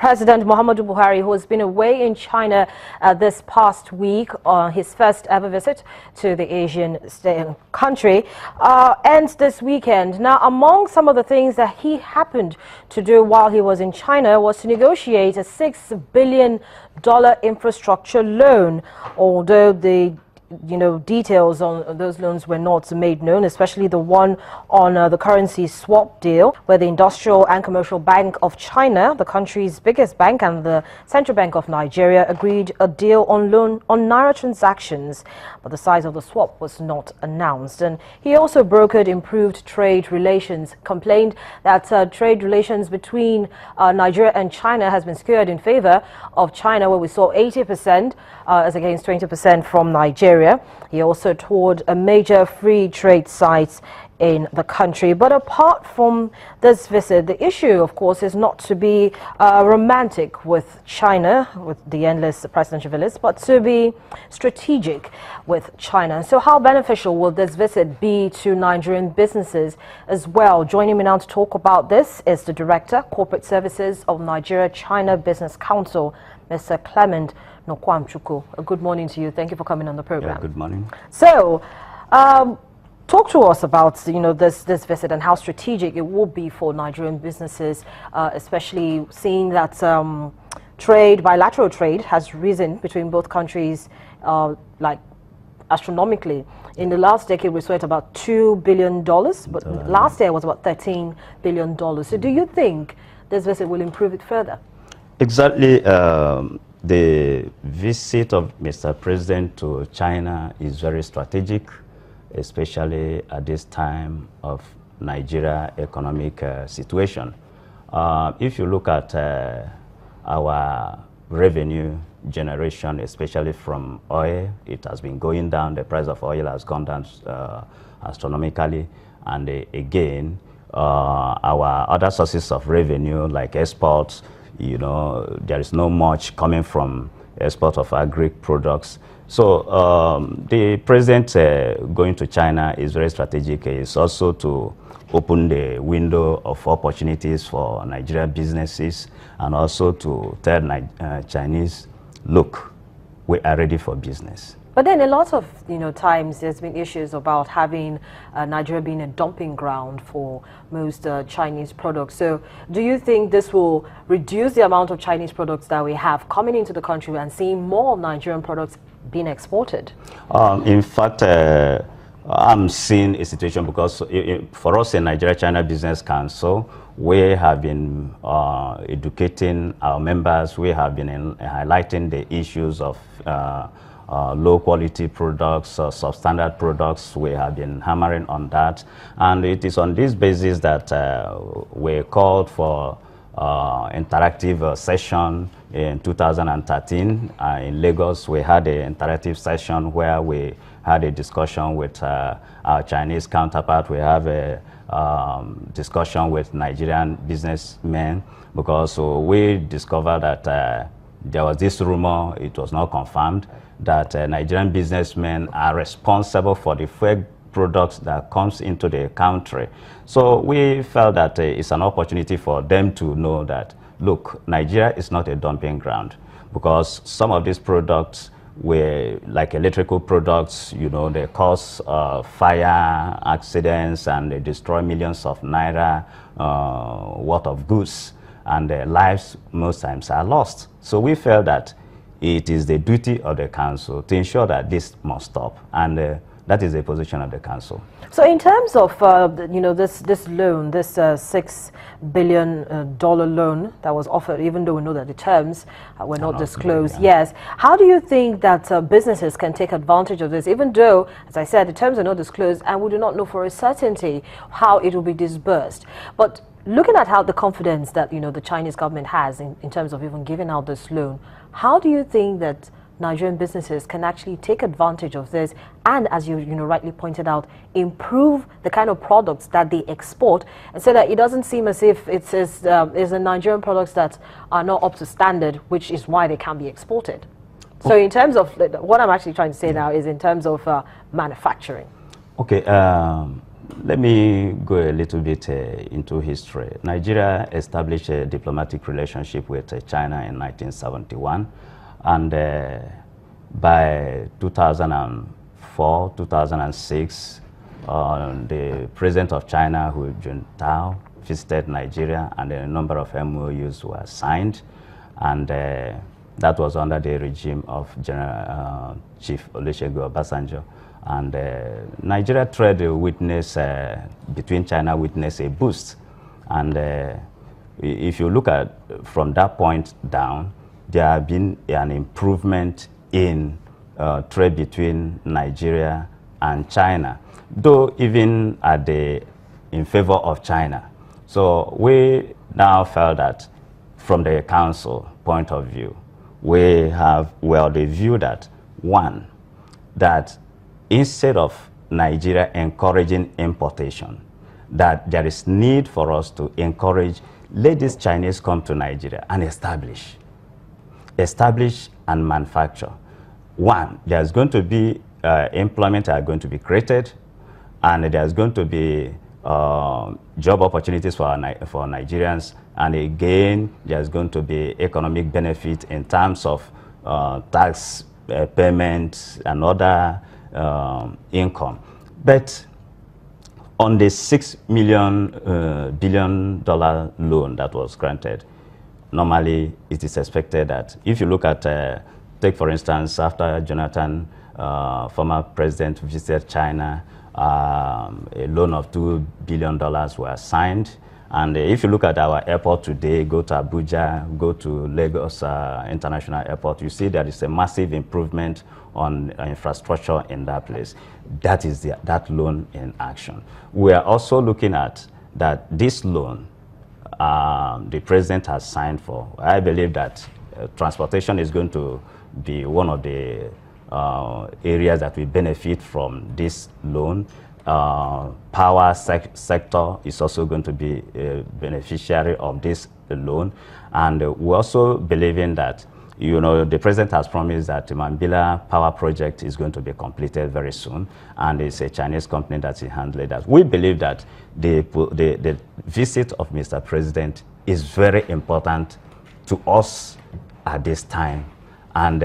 President Muhammadu Buhari, who has been away in China this past week on his first ever visit to the Asian country, ends this weekend. Now, among some of the things that he happened to do while he was in China was to negotiate a $6 billion infrastructure loan, although the details on those loans were not made known, especially the one on the currency swap deal, where the Industrial and Commercial Bank of China, the country's biggest bank, and the Central Bank of Nigeria agreed a deal on loan on Naira transactions, but the size of the swap was not announced. And he also brokered improved trade relations, complained that trade relations between Nigeria and China has been skewed in favor of China, where we saw 80% as against 20% from Nigeria. He also toured a major free trade sites in the country. But apart from this visit, the issue, of course, is not to be romantic with China, with the endless presidential visits, but to be strategic with China. So how beneficial will this visit be to Nigerian businesses as well? Joining me now to talk about this is the Director, Corporate Services of Nigeria-China Business Council, Mr. Clement Nokwamchuku. Good morning to you. Thank you for coming on the program. Yeah, good morning. So, talk to us about this visit and how strategic it will be for Nigerian businesses, especially seeing that bilateral trade has risen between both countries like astronomically. In the last decade, we saw it about $2 billion, but last year was about $13 billion. So do you think this visit will improve it further? Exactly. The visit of Mr. President to China is very strategic, especially at this time of Nigeria economic situation. If you look at our revenue generation, especially from oil, it has been going down. The price of oil has gone down astronomically. And again, our other sources of revenue, like exports, there is no much coming from export of agri products. So the president going to China is very strategic. It's also to open the window of opportunities for Nigerian businesses, and also to tell Chinese, look, we are ready for business. But then a lot of times there's been issues about having Nigeria being a dumping ground for most Chinese products. So do you think this will reduce the amount of Chinese products that we have coming into the country and seeing more Nigerian products being exported? In fact, I'm seeing a situation because for us in Nigeria-China Business Council, we have been educating our members. We have been highlighting the issues of low quality products, substandard products. We have been hammering on that, and it is on this basis that we called for interactive session in 2013 in Lagos. We had an interactive session where we had a discussion with our Chinese counterpart. We have a discussion with Nigerian businessmen, because we discovered that there was this rumor, it was not confirmed, that Nigerian businessmen are responsible for the fake products that comes into the country. So we felt that it's an opportunity for them to know that, look, Nigeria is not a dumping ground, because some of these products were like electrical products, they cause fire accidents, and they destroy millions of naira worth of goods, and their lives most times are lost. So we felt that it is the duty of the council to ensure that this must stop, and that is the position of the council. So in terms of this loan, this $6 billion loan that was offered, even though we know that the terms were not disclosed, yes, how do you think that businesses can take advantage of this, even though, as I said, the terms are not disclosed and we do not know for a certainty how it will be disbursed? But looking at how the confidence that the Chinese government has in terms of even giving out this loan, how do you think that Nigerian businesses can actually take advantage of this and, as you rightly pointed out, improve the kind of products that they export, and so that it doesn't seem as if it's the Nigerian products that are not up to standard, which is why they can't be exported? So in terms of what I'm actually trying to say now is in terms of manufacturing. Okay, let me go a little bit into history. Nigeria established a diplomatic relationship with China in 1971, and by 2004, 2006, the president of China, Hu Jintao, visited Nigeria, and a number of MOUs were signed, and that was under the regime of General Chief Olusegun Obasanjo. And Nigeria trade witnessed, between China witnessed a boost. And if you look at from that point down, there has been an improvement in trade between Nigeria and China, though even in favor of China. So we now felt that from the council point of view, we have, well, the view that, one, that instead of Nigeria encouraging importation, that there is need for us to encourage, let these Chinese come to Nigeria and establish and manufacture. One, there's going to be employment are going to be created, and there's going to be job opportunities for Nigerians, and again, there's going to be economic benefit in terms of tax payments and other income. But on the $6 billion loan that was granted, normally it is expected that if you look at, take for instance, after Jonathan, former president, visited China, a loan of $2 billion were signed. And if you look at our airport today, go to Abuja, go to Lagos International Airport, you see there is a massive improvement on infrastructure in that place. That is that loan in action. We are also looking at that this loan the president has signed for. I believe that transportation is going to be one of the areas that will benefit from this loan. Power sector is also going to be a beneficiary of this loan, and we also believe in that, you know, the president has promised that the Mambila power project is going to be completed very soon, and it's a Chinese company that's handling that. We believe that the visit of Mr. President is very important to us at this time. And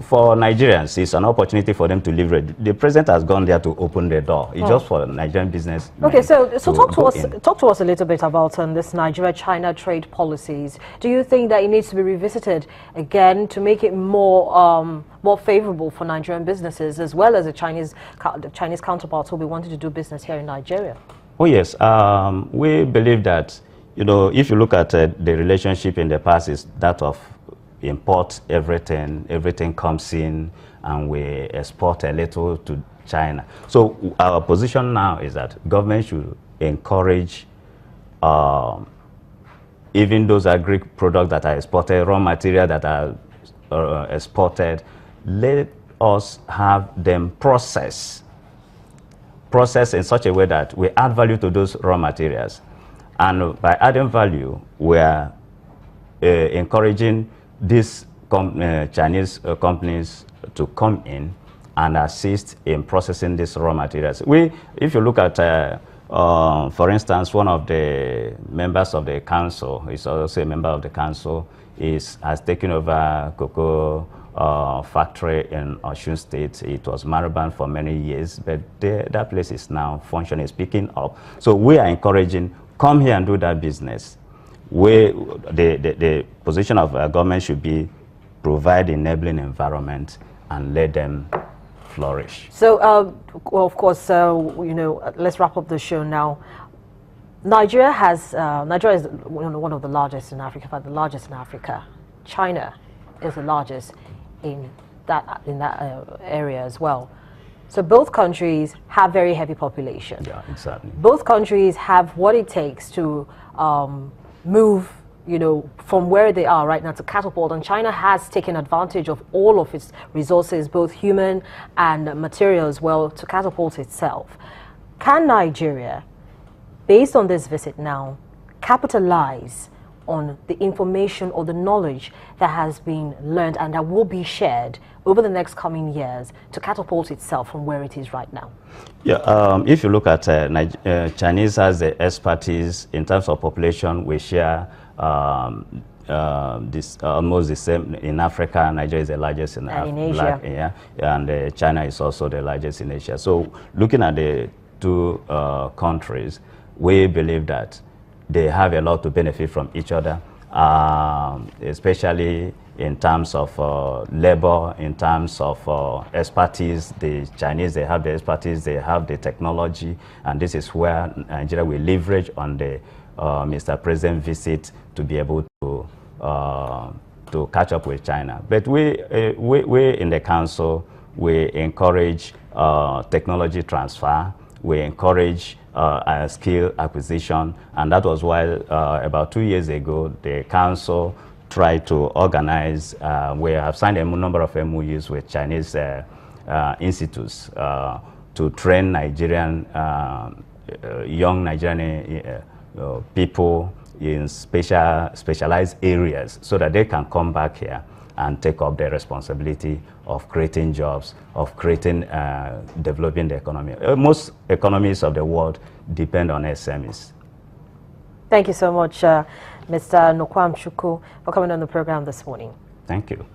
for Nigerians, it's an opportunity for them to leverage. The president has gone there to open the door. It's just for Nigerian business. Okay, so talk to us a little bit about this Nigeria-China trade policies. Do you think that it needs to be revisited again to make it more more favorable for Nigerian businesses, as well as the Chinese counterparts who will be wanting to do business here in Nigeria? Oh yes, we believe that, you know, if you look at the relationship in the past, is that of import everything comes in, and we export a little to China. So our position now is that government should encourage even those agri products that are exported, raw material that are exported, let us have them processed in such a way that we add value to those raw materials. And by adding value, we are encouraging these Chinese companies to come in and assist in processing these raw materials. If you look at, for instance, one of the members of the council, is also a member of the council, has taken over cocoa factory in Osun State. It was moribund for many years, but that place is now functioning, picking up. So we are encouraging, come here and do that business. The position of government should be provide enabling environment and let them flourish. So, well, of course, you know, let's wrap up the show now. Nigeria is one of the largest in Africa, in fact, the largest in Africa. China is the largest in that area as well. So both countries have very heavy population. Yeah, exactly. Both countries have what it takes to move, you know, from where they are right now to catapult, and China has taken advantage of all of its resources, both human and material as well, to catapult itself. Can Nigeria, based on this visit now, capitalize on the information or the knowledge that has been learned and that will be shared over the next coming years to catapult itself from where it is right now? Yeah, if you look at Chinese has the expertise in terms of population. We share this almost the same in Africa. Nigeria is the largest in Asia. And China is also the largest in Asia. So looking at the two countries, we believe that they have a lot to benefit from each other, especially in terms of labor, in terms of expertise. The Chinese, they have the expertise, they have the technology, and this is where Nigeria will leverage on the Mr. President visit to be able to catch up with China. But we in the council, we encourage technology transfer, we encourage skill acquisition, and that was why about 2 years ago the council tried to organize. We have signed a number of MOUs with Chinese institutes to train Nigerian young Nigerian people in specialized areas so that they can come back here and take up the responsibility of creating jobs, of creating, developing the economy. Most economies of the world depend on SMEs. Thank you so much, Mr. Nokwam Chukwu, for coming on the program this morning. Thank you.